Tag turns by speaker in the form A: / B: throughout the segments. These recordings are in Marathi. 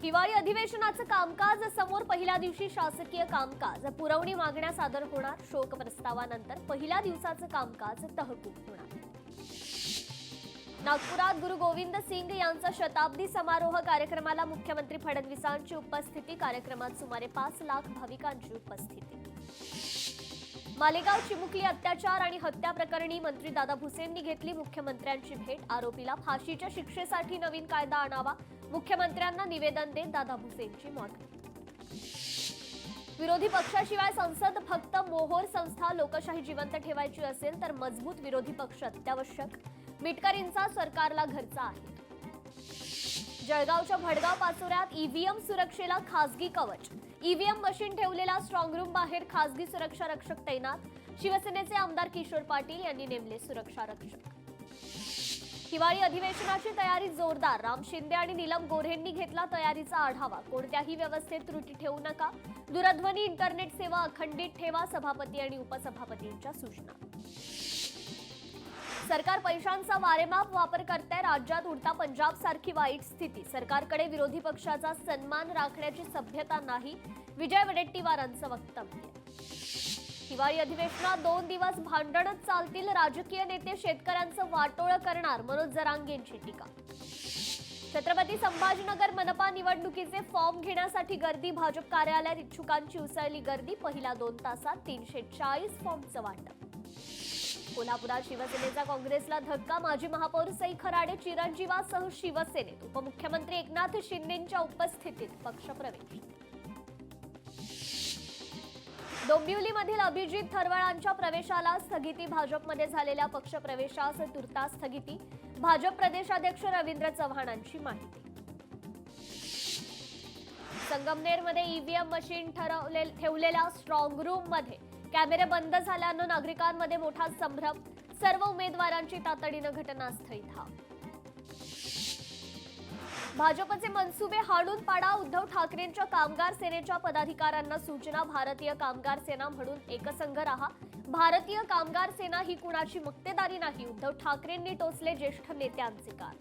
A: हिवाळी अधिवेशनाचं कामकाज समोर पहिल्या दिवशी शासकीय कामकाज पुरवणी मागण्या सादर होणार। शोक प्रस्तावानंतर पहिल्या दिवसाचं कामकाज तहकूब होणार। नागपुरात गुरु गोविंद सिंग यांचा शताब्दी समारोह कार्यक्रमाला मुख्यमंत्री फडणवीसांची उपस्थिती। कार्यक्रमात सुमारे 5 लाख भाविकांची उपस्थिती। मालेगाव चिमुकली अत्याचार आणि हत्या प्रकरणी मंत्री दादा भुसेंनी घेतली मुख्यमंत्र्यांची भेट। आरोपीला फाशीच्या शिक्षेसाठी नवीन कायदा आणावा, मुख्यमंत्र्यांना निवेदन देत दादा भुसेंची मागणी। विरोधी पक्षाशिवाय संसद फक्त मोहोर संस्था लोकशाही जिवंत ठेवायची असेल तर मजबूत विरोधी पक्ष अत्यावश्यक, मिटकरींचा सरकारला घरचा आहे। जळगावच्या भडगाव पाचोऱ्यात ईव्हीएम सुरक्षेला खासगी कवच। ईव्हीएम मशीन ठेवलेल्या स्ट्रॉंग रूम बाहेर खासगी सुरक्षा रक्षक तैनात। शिवसेनेचे आमदार किशोर पाटील यांनी नेमले सुरक्षा रक्षक। हिवाळी अधिवेशनाची तयारी जोरदार। राम शिंदे आणि नीलम गोऱ्हेंनी घेतला तयारीचा आढावा। कोणत्याही व्यवस्थेत त्रुटी ठेवू नका, दूरध्वनी इंटरनेट सेवा अखंडित ठेवा, सभापती आणि उपसभापतींच्या सूचना। सरकार पैशांचा वारेमाप वापर करते, राज्यात उडता पंजाब सारखी वाईट स्थिती। सरकारकडे विरोधी पक्षाचा सन्मान राखण्याची सभ्यता नाही, विजय वडेट्टीवारांचं वक्तव्य। हिवाळी अधिवेशनात 2 दिवस भांडणच चालतील, राजकीय नेते शेतकऱ्यांचं वाटोळं करणार, मनोज जरांगेंची टीका। छत्रपती संभाजीनगर मनपा निवडणुकीचे फॉर्म घेण्यासाठी गर्दी। भाजप कार्यालयात इच्छुकांची उसळली गर्दी। पहिल्या 2 तासात 340 फॉर्मचं वाटप। कोल्हापुरात शिवसेनेचा काँग्रेसला धक्का। माजी महापौर सई खराडे चिरंजीवासह शिवसेनेत। उपमुख्यमंत्री एकनाथ शिंदेंच्या उपस्थितीत पक्षप्रवेश। डोंबिवलीमधील अभिजित थरवळांच्या प्रवेशाला स्थगिती। भाजपमध्ये झालेल्या पक्षप्रवेशास तुर्तास स्थगिती। भाजप प्रदेशाध्यक्ष रवींद्र चव्हाणांची माहिती। संगमनेरमध्ये ईव्हीएम मशीन ठेवलेल्या स्ट्रॉंग रूम मध्ये कॅमेरे बंद झाल्यानं नागरिकांमध्ये मोठा संभ्रम। सर्व उमेदवारांची तातडीनं घटनास्थळी धाव। भाजपचे मनसुबे हाणून पाडा। उद्धव ठाकरेंच्या कामगार सेनेच्या पदाधिकाऱ्यांना सूचना। भारतीय कामगार सेना म्हणून एकसंघ राहा। भारतीय कामगार सेना ही कुणाची मक्तेदारी नाही, उद्धव ठाकरेंनी टोचले ज्येष्ठ नेत्यांचे कान।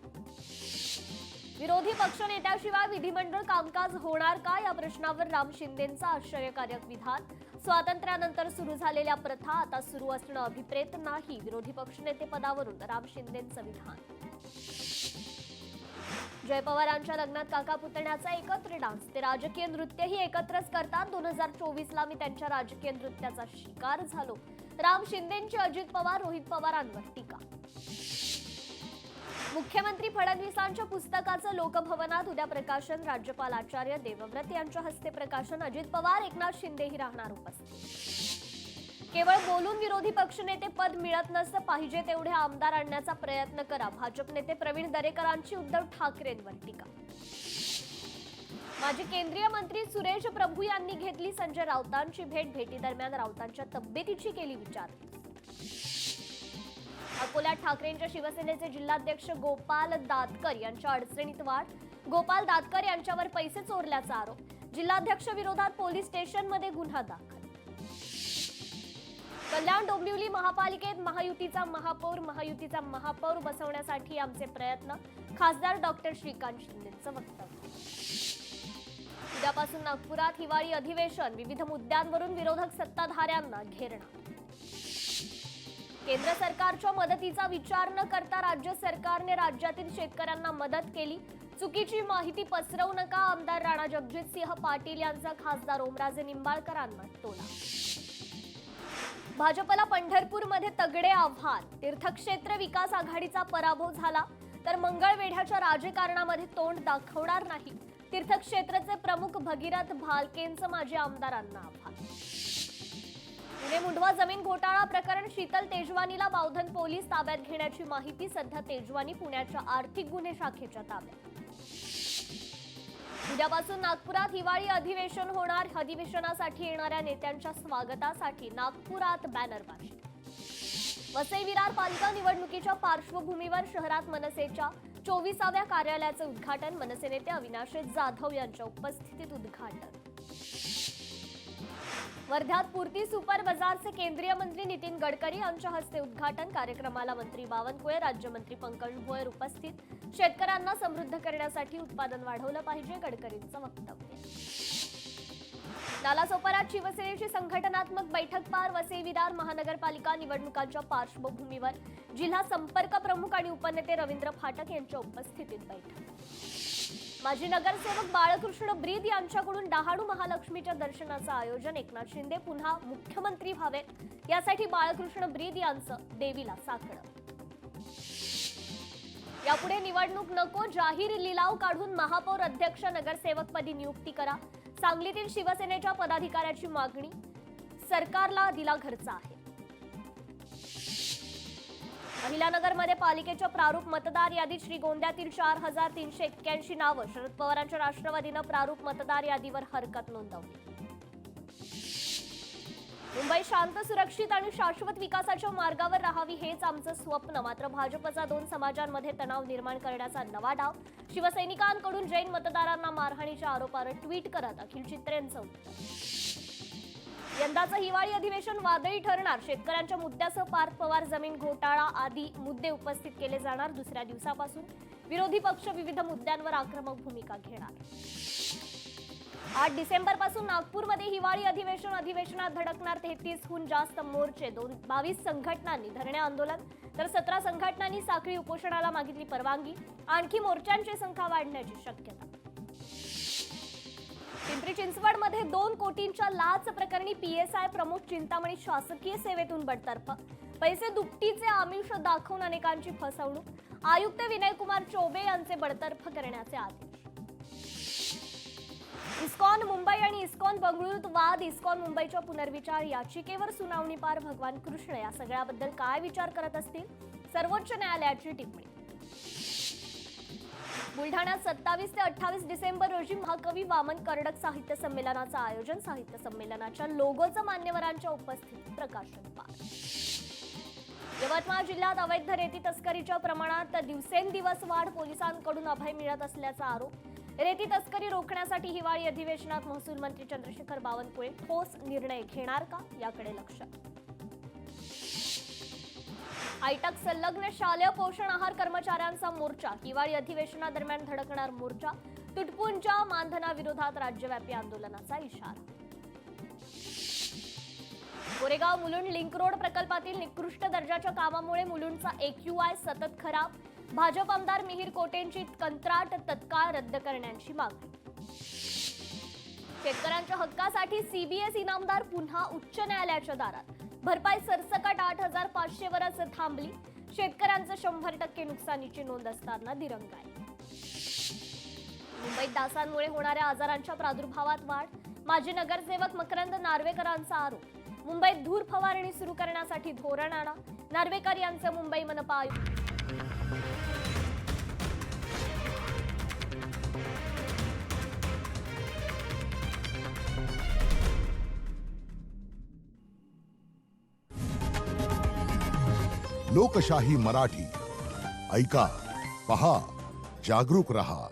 A: विरोधी पक्षनेत्याशिवाय विधिमंडळ कामकाज होणार का, या प्रश्नावर राम शिंदेंचं आश्चर्यकारक विधान। स्वातंत्र्यानंतर सुरू झालेल्या प्रथा आता सुरू असणं अभिप्रेत नाही, विरोधी पक्षनेते पदावरून राम शिंदेंचं विधान। जय पवारांच्या लग्नात काका पुतण्याचा एकत्र डान्स। ते राजकीय नृत्यही एकत्रच करतात। 2024ला मी त्यांच्या राजकीय नृत्याचा शिकार झालो, राम शिंदेंची अजित पवार रोहित पवारांवर टीका। मुख्यमंत्री फडणवीसांच्या पुस्तकाचं लोकभवनात उद्या प्रकाशन। राज्यपाल आचार्य देवव्रत यांच्या हस्ते प्रकाशन। अजित पवार एकनाथ शिंदेही राहणार उपस्थित। केवळ बोलून विरोधी पक्षनेते पद मिळत नसतं, पाहिजे तेवढे आमदार आणण्याचा प्रयत्न करा। भाजप नेते प्रवीण दरेकरांची उद्धव ठाकरेंवर टीका। माजी केंद्रीय मंत्री सुरेश प्रभू यांनी घेतली संजय राऊतांची भेट। भेटीदरम्यान राऊतांच्या तब्येतीची केली विचारपूस। अकोल्यात ठाकरेंच्या शिवसेनेचे जिल्हाध्यक्ष गोपाल दातकर यांच्या अडचणीत वाढ। गोपाल दातकर यांच्यावर पैसे चोरल्याचा आरोप। जिल्हाध्यक्ष विरोधात पोलीस स्टेशनमध्ये गुन्हा दाखल। कल्याण डोंबिवली महापालिकेत महायुतीचा महापौर बसवण्यासाठी आमचे प्रयत्न। खासदार डॉक्टर श्रीकांत शिंदेंचं वक्तव्य। उद्यापासून नागपुरात हिवाळी अधिवेशन। विविध मुद्द्यांवरून विरोधक सत्ताधाऱ्यांना घेरणार। केंद्र सरकारच्या मदतीचा विचार न करता राज्य सरकारने राज्यातील शेतकऱ्यांना मदत केली। चुकीची माहिती पसरवू नका, आमदार राणा जगजितसिंह पाटील यांचा खासदार ओमराजे निंबाळकरांना टोला। भाजपला पंढरपूरमध्ये तगडे आव्हान। तीर्थक्षेत्र विकास आघाडीचा पराभव झाला तर मंगळवेढ्याच्या राजकारणामध्ये तोंड दाखवणार नाही। तीर्थक्षेत्रचे प्रमुख भगीरथ भालकेंचं माजी आमदारांना आव्हान। पुणे मुंढवा जमीन घोटाळा प्रकरण। शीतल तेजवानीला बावधन पोलीस ताब्यात घेण्याची माहिती। सध्या तेजवानी पुण्याच्या आर्थिक गुन्हे शाखेच्या ताब्यात। उद्यापासून नागपुरात हिवाळी अधिवेशन होणार। अधिवेशनासाठी येणाऱ्या नेत्यांच्या स्वागतासाठी नागपुरात बॅनरबाजी। वसई विरार पालिका निवडणुकीच्या पार्श्वभूमीवर शहरात मनसेच्या 24व्या कार्यालयाचं उद्घाटन। मनसे नेते अविनाश जाधव यांच्या उपस्थितीत उद्घाटन। वर्ध्यात पूर्ती सुपर बाजारचे केंद्रीय मंत्री नितीन गडकरी यांच्या हस्ते उद्घाटन. कार्यक्रमाला मंत्री बावनकुळे, राज्यमंत्री पंकज भोयर उपस्थित. शेतकऱ्यांना समृद्ध करण्यासाठी उत्पादन वाढवलं पाहिजे, गडकरींचं वक्तव्य. नालासोपाऱ्यात शिवसेनेची संघटनात्मक बैठक पार. वसई विरार महानगरपालिका निवडणुकांच्या पार्श्वभूमीवर जिल्हा संपर्क प्रमुख आणि उपनेते रवींद्र फाटक यांच्या उपस्थितीत बैठक. माजी नगरसेवक बाळकृष्ण ब्रीद यांच्याकडून डहाणू महालक्ष्मीच्या दर्शनाचं आयोजन. एकनाथ शिंदे पुन्हा मुख्यमंत्री व्हावेत यासाठी बाळकृष्ण ब्रीद यांचं देवीला साकडं. यापुढे निवडणूक नको, जाहीर लिलाव काढून महापौर अध्यक्ष नगरसेवकपदी नियुक्ती करा. सांगलीतील शिवसेनेच्या पदाधिकाऱ्याची मागणी. सरकारला दिला घरचा आहे. अहिल्यानगरमध्ये पालिकेच्या प्रारूप मतदार यादीत श्रीगोंद्यातील 4381 नावं. शरद पवारांच्या राष्ट्रवादीनं प्रारूप मतदार यादीवर हरकत नोंदवली. मुंबई शांत, सुरक्षित आणि शाश्वत विकासाच्या मार्गावर राहावी हेच आमचं स्वप्न. मात्र भाजपचा 2 समाजांमध्ये तणाव निर्माण करण्याचा नवा डाव. शिवसैनिकांकडून जैन मतदारांना मारहाणीच्या आरोपावर ट्विट करत अखिल चित्रेंचं उत्तर. यंदाचं हिवाळी अधिवेशन वादळी ठरणार. शेतकऱ्यांच्या मुद्द्यासह पार्थ पवार जमीन घोटाळा आदी मुद्दे उपस्थित केले जाणार. दुसऱ्या दिवसापासून विरोधी पक्ष विविध मुद्द्यांवर आक्रमक भूमिका घेणार. 8 डिसेंबरपासून नागपूरमध्ये हिवाळी अधिवेशनात धडकणार 33हून जास्त मोर्चे. 22 संघटनांनी धरणे आंदोलन तर 17 संघटनांनी साखळी उपोषणाला मागितली परवानगी. आणखी मोर्चांची संख्या वाढण्याची शक्यता. पिंपरी चिंचवडमध्ये 2 कोटींच्या लाच प्रकरणी पीएसआय प्रमोद चिंतामणी शासकीय सेवेतून बडतर्फ. पैसे दुपटीचे आमिष दाखवून अनेकांची फसवणूक. आयुक्त विनयकुमार चौबे यांचे बडतर्फ करण्याचे आदेश. इस्कॉन मुंबई आणि इस्कॉन बंगळुरूत वाद. इस्कॉन मुंबईच्या पुनर्विचार याचिकेवर सुनावणी पार. भगवान कृष्ण या सगळ्याबद्दल काय विचार करत असतील, सर्वोच्च न्यायालयाची टिप्पणी. बुलढाण्यात 27 ते 28 डिसेंबर रोजी महाकवी वामन कर्डक साहित्य संमेलनाचं आयोजन. साहित्य संमेलनाच्या लोगोचं मान्यवरांच्या उपस्थितीत प्रकाशन पार. यवतमाळ जिल्ह्यात अवैध रेती तस्करीच्या प्रमाणात दिवसेंदिवस वाढ. पोलिसांकडून अभय मिळत असल्याचा आरोप. रेती तस्करी रोखण्यासाठी हिवाळी अधिवेशनात महसूल मंत्री चंद्रशेखर बावनकुळे ठोस निर्णय घेणार का, याकडे लक्ष. आयटक संलग्न शालेय पोषण आहार कर्मचाऱ्यांचा मोर्चा. हिवाळी अधिवेशनादरम्यान धडकणार मोर्चा. तुटपुंजा मानधनाविरोधात राज्यव्यापी आंदोलनाचा इशारा. गोरेगाव मुलुंड लिंक रोड प्रकल्पातील निकृष्ट दर्जाच्या कामामुळे मुलुंडचा AQI सतत खराब. भाजप आमदार मिहिर कोटेंची कंत्राट तत्काळ रद्द करण्याची मागणी. शेतकऱ्यांच्या हक्कासाठी CBS इनामदार पुन्हा उच्च न्यायालयाच्या दारात. भरपाई सरसकट 8,500 वरच थांबली. शेतकऱ्यांचं 100% नुकसानीची नोंद असताना दिरंगाई. मुंबईत डासांमुळे होणाऱ्या आजारांच्या प्रादुर्भावात वाढ. माजी नगरसेवक मकरंद नार्वेकरांचा आरोप. मुंबईत धूर फवारणी सुरू करण्यासाठी धोरण आणा. नार्वेकर यांचं मुंबई मनपा आयुक्त.
B: लोकशाही मराठी ऐका, पहा, जागरूक रहा.